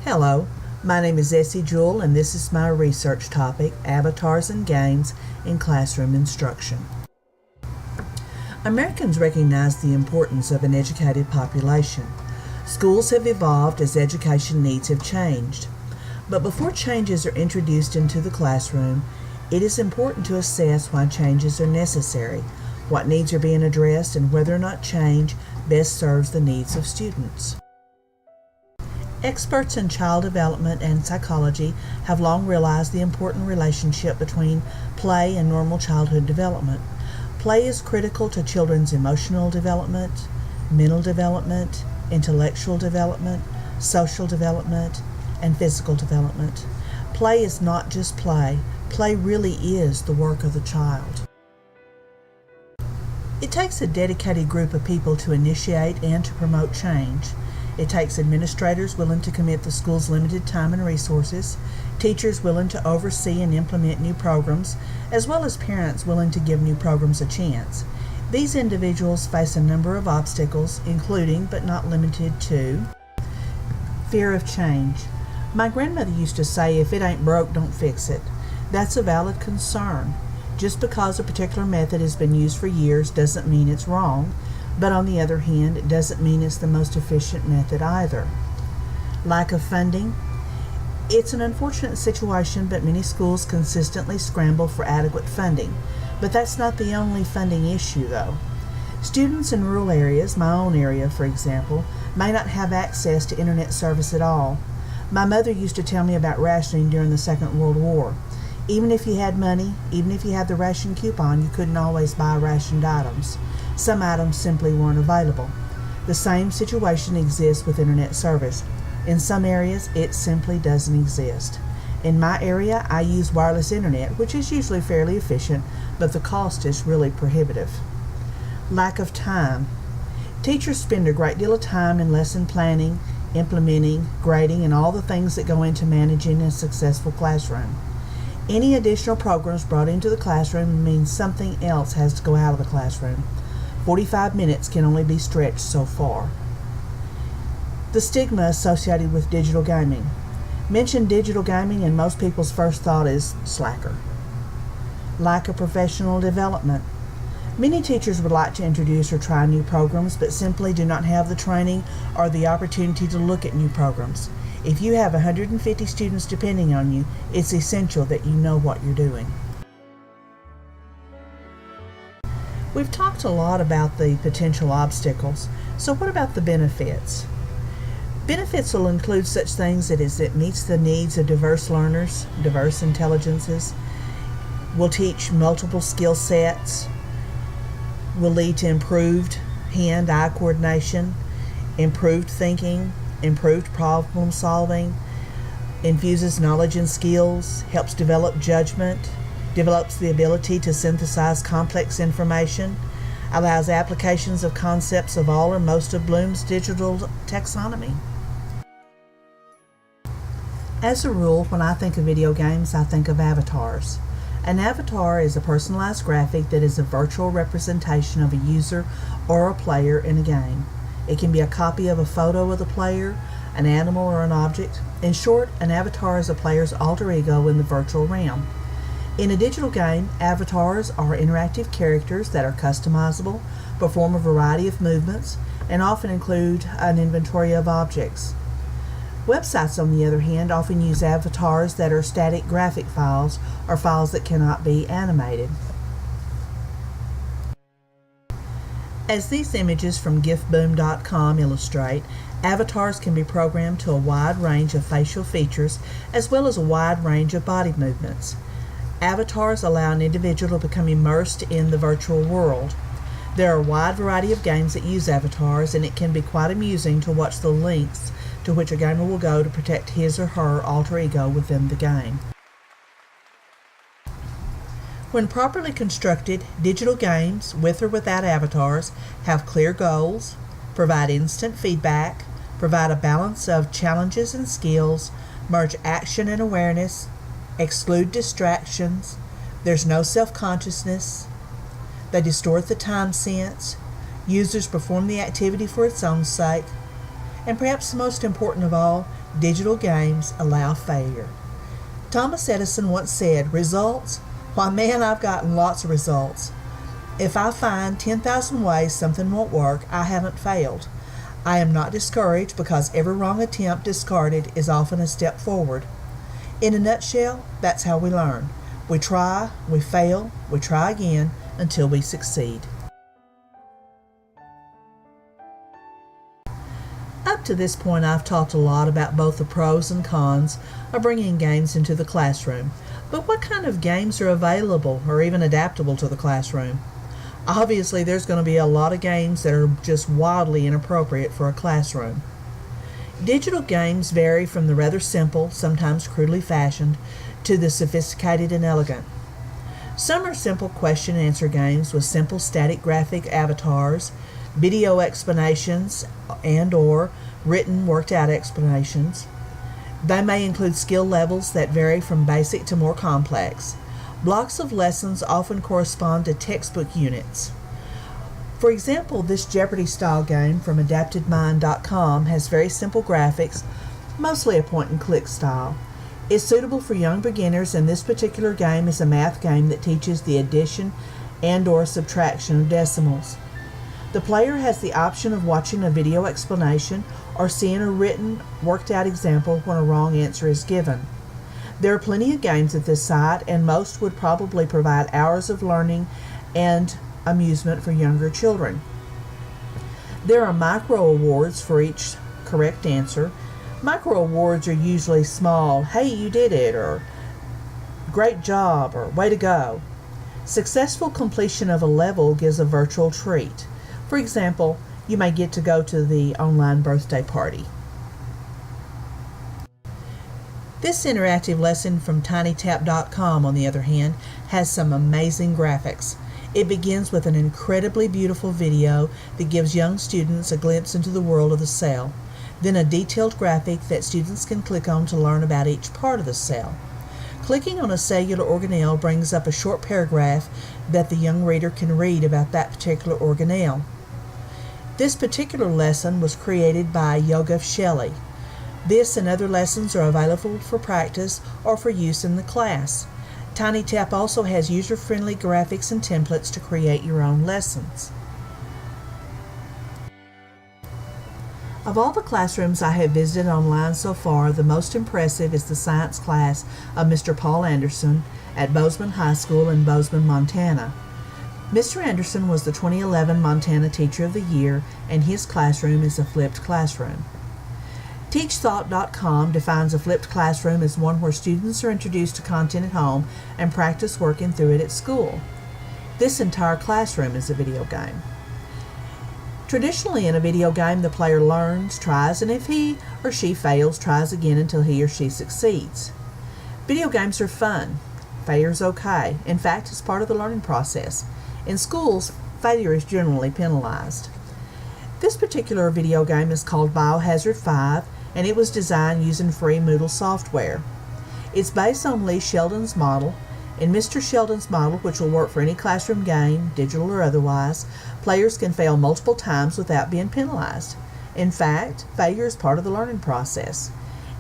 Hello, my name is Essie Jewell and this is my research topic, Avatars and Games in Classroom Instruction. Americans recognize the importance of an educated population. Schools have evolved as education needs have changed. But before changes are introduced into the classroom, it is important to assess why changes are necessary, what needs are being addressed, and whether or not change best serves the needs of students. Experts in child development and psychology have long realized the important relationship between play and normal childhood development. Play is critical to children's emotional development, mental development, intellectual development, social development, and physical development. Play is not just play. Play really is the work of the child. It takes a dedicated group of people to initiate and to promote change. It takes administrators willing to commit the school's limited time and resources, teachers willing to oversee and implement new programs, as well as parents willing to give new programs a chance. These individuals face a number of obstacles, including, but not limited to, fear of change. My grandmother used to say, if it ain't broke, don't fix it. That's a valid concern. Just because a particular method has been used for years doesn't mean it's wrong. But on the other hand, it doesn't mean it's the most efficient method either. Lack of funding. It's an unfortunate situation, but many schools consistently scramble for adequate funding. But that's not the only funding issue, though. Students in rural areas, my own area for example, may not have access to internet service at all. My mother used to tell me about rationing during the Second World War. Even if you had money, even if you had the ration coupon, you couldn't always buy rationed items. Some items simply weren't available. The same situation exists with internet service. In some areas, it simply doesn't exist. In my area, I use wireless internet, which is usually fairly efficient, but the cost is really prohibitive. Lack of time. Teachers spend a great deal of time in lesson planning, implementing, grading, and all the things that go into managing a successful classroom. Any additional programs brought into the classroom means something else has to go out of the classroom. 45 minutes can only be stretched so far. The stigma associated with digital gaming. Mention digital gaming and most people's first thought is slacker. Lack of professional development. Many teachers would like to introduce or try new programs but simply do not have the training or the opportunity to look at new programs. If you have 150 students depending on you, it's essential that you know what you're doing. We've talked a lot about the potential obstacles, so what about the benefits? Benefits will include such things as it meets the needs of diverse learners, diverse intelligences, will teach multiple skill sets, will lead to improved hand-eye coordination, improved thinking, improved problem solving, infuses knowledge and skills, helps develop judgment, develops the ability to synthesize complex information, allows applications of concepts of all or most of Bloom's digital taxonomy. As a rule, when I think of video games, I think of avatars. An avatar is a personalized graphic that is a virtual representation of a user or a player in a game. It can be a copy of a photo of the player, an animal, or an object. In short, an avatar is a player's alter ego in the virtual realm. In a digital game, avatars are interactive characters that are customizable, perform a variety of movements, and often include an inventory of objects. Websites, on the other hand, often use avatars that are static graphic files or files that cannot be animated. As these images from gifboom.com illustrate, avatars can be programmed to a wide range of facial features as well as a wide range of body movements. Avatars allow an individual to become immersed in the virtual world. There are a wide variety of games that use avatars, and it can be quite amusing to watch the lengths to which a gamer will go to protect his or her alter ego within the game. When properly constructed, digital games, with or without avatars, have clear goals, provide instant feedback, provide a balance of challenges and skills, merge action and awareness, exclude distractions, there's no self-consciousness, they distort the time sense, users perform the activity for its own sake, and perhaps most important of all, Digital games allow failure. Thomas Edison once said, "Results? Why, man, I've gotten lots of results. If I find 10,000 ways something won't work, I haven't failed. I am not discouraged because every wrong attempt discarded is often a step forward." In a nutshell, that's how we learn. We try, we fail, we try again until we succeed. Up to this point, I've talked a lot about both the pros and cons of bringing games into the classroom. But what kind of games are available or even adaptable to the classroom? Obviously, there's going to be a lot of games that are just wildly inappropriate for a classroom. Digital games vary from the rather simple, sometimes crudely fashioned, to the sophisticated and elegant. Some are simple question and answer games with simple static graphic avatars, video explanations, and/or written worked out explanations. They may include skill levels that vary from basic to more complex. Blocks of lessons often correspond to textbook units. For example, this Jeopardy-style game from AdaptedMind.com has very simple graphics, mostly a point-and-click style. It's suitable for young beginners, and this particular game is a math game that teaches the addition and/or subtraction of decimals. The player has the option of watching a video explanation or seeing a written, worked-out example when a wrong answer is given. There are plenty of games at this site, and most would probably provide hours of learning and amusement for younger children. There are micro awards for each correct answer. Micro awards are usually small, "Hey, you did it," or "Great job," or "Way to go." Successful completion of a level gives a virtual treat. For example, you may get to go to the online birthday party. This interactive lesson from tinytap.com, on the other hand, has some amazing graphics. It begins with an incredibly beautiful video that gives young students a glimpse into the world of the cell, then a detailed graphic that students can click on to learn about each part of the cell. Clicking on a cellular organelle brings up a short paragraph that the young reader can read about that particular organelle. This particular lesson was created by Yogev Shelley. This and other lessons are available for practice or for use in the class. TinyTap also has user-friendly graphics and templates to create your own lessons. Of all the classrooms I have visited online so far, the most impressive is the science class of Mr. Paul Anderson at Bozeman High School in Bozeman, Montana. Mr. Anderson was the 2011 Montana Teacher of the Year, and his classroom is a flipped classroom. TeachThought.com defines a flipped classroom as one where students are introduced to content at home and practice working through it at school. This entire classroom is a video game. Traditionally, in a video game, the player learns, tries, and if he or she fails, tries again until he or she succeeds. Video games are fun. Failure is okay. In fact, it's part of the learning process. In schools, failure is generally penalized. This particular video game is called Biohazard 5, and it was designed using free Moodle software. It's based on Lee Sheldon's model. In Mr. Sheldon's model, which will work for any classroom game, digital or otherwise, players can fail multiple times without being penalized. In fact, failure is part of the learning process.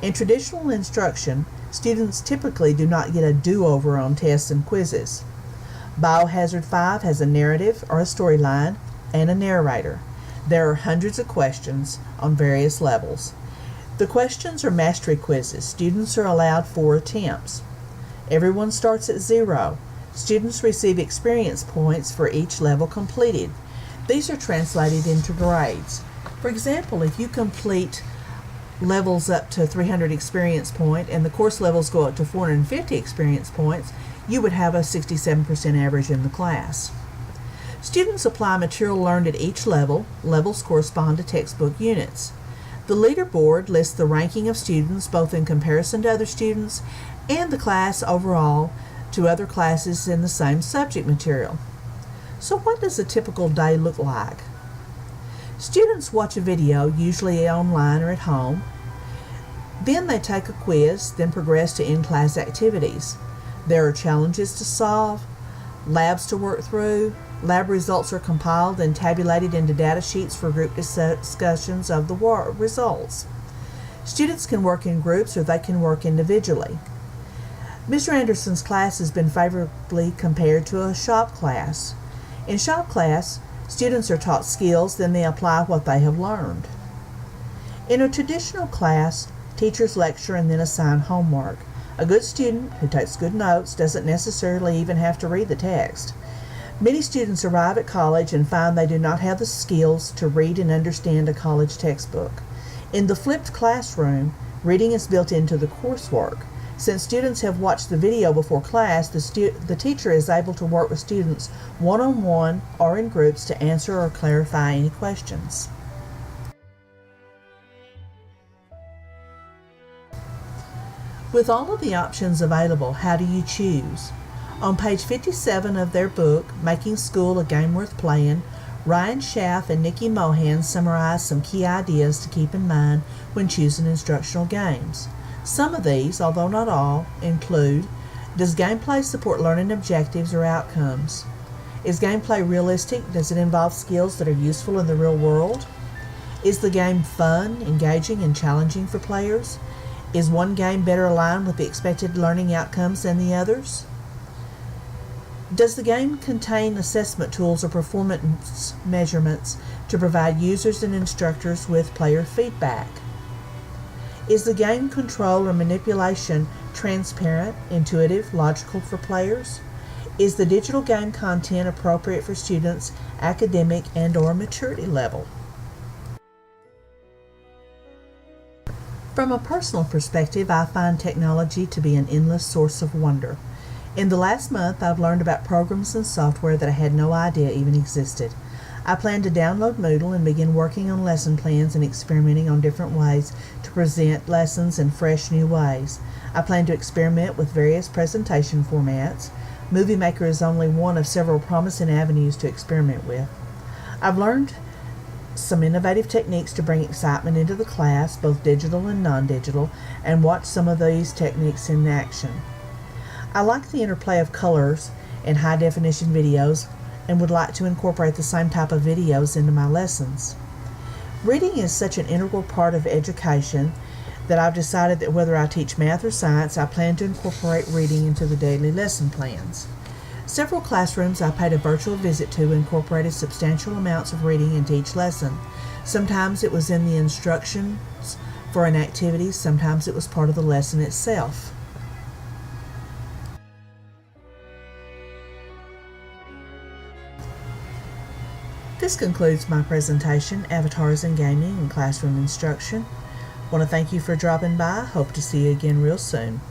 In traditional instruction, students typically do not get a do-over on tests and quizzes. Biohazard 5 has a narrative or a storyline and a narrator. There are hundreds of questions on various levels. The questions are mastery quizzes. Students are allowed 4 attempts. Everyone starts at 0. Students receive experience points for each level completed. These are translated into grades. For example, if you complete levels up to 300 experience point and the course levels go up to 450 experience points, you would have a 67% average in the class. Students apply material learned at each level. Levels correspond to textbook units. The leaderboard lists the ranking of students both in comparison to other students and the class overall to other classes in the same subject material. So what does a typical day look like? Students watch a video, usually online or at home. Then they take a quiz, then progress to in-class activities. There are challenges to solve, labs to work through. Lab results are compiled and tabulated into data sheets for group discussions of the results. Students can work in groups or they can work individually. Mr. Anderson's class has been favorably compared to a shop class. In shop class, students are taught skills, then they apply what they have learned. In a traditional class, teachers lecture and then assign homework. A good student who takes good notes doesn't necessarily even have to read the text. Many students arrive at college and find they do not have the skills to read and understand a college textbook. In the flipped classroom, reading is built into the coursework. Since students have watched the video before class, the teacher is able to work with students one-on-one or in groups to answer or clarify any questions. With all of the options available, how do you choose? On page 57 of their book, Making School a Game Worth Playing, Ryan Schaff and Nikki Mohan summarize some key ideas to keep in mind when choosing instructional games. Some of these, although not all, include: does gameplay support learning objectives or outcomes? Is gameplay realistic? Does it involve skills that are useful in the real world? Is the game fun, engaging, and challenging for players? Is one game better aligned with the expected learning outcomes than the others? Does the game contain assessment tools or performance measurements to provide users and instructors with player feedback? Is the game control or manipulation transparent, intuitive, logical for players? Is the digital game content appropriate for students' academic and/or maturity level? From a personal perspective, I find technology to be an endless source of wonder. In the last month, I've learned about programs and software that I had no idea even existed. I plan to download Moodle and begin working on lesson plans and experimenting on different ways to present lessons in fresh new ways. I plan to experiment with various presentation formats. Movie Maker is only one of several promising avenues to experiment with. I've learned some innovative techniques to bring excitement into the class, both digital and non-digital, and watch some of these techniques in action. I like the interplay of colors and high-definition videos and would like to incorporate the same type of videos into my lessons. Reading is such an integral part of education that I've decided that whether I teach math or science, I plan to incorporate reading into the daily lesson plans. Several classrooms I paid a virtual visit to incorporated substantial amounts of reading into each lesson. Sometimes it was in the instructions for an activity, sometimes it was part of the lesson itself. This concludes my presentation, Avatars in Gaming and Classroom Instruction. I want to thank you for dropping by. Hope to see you again real soon.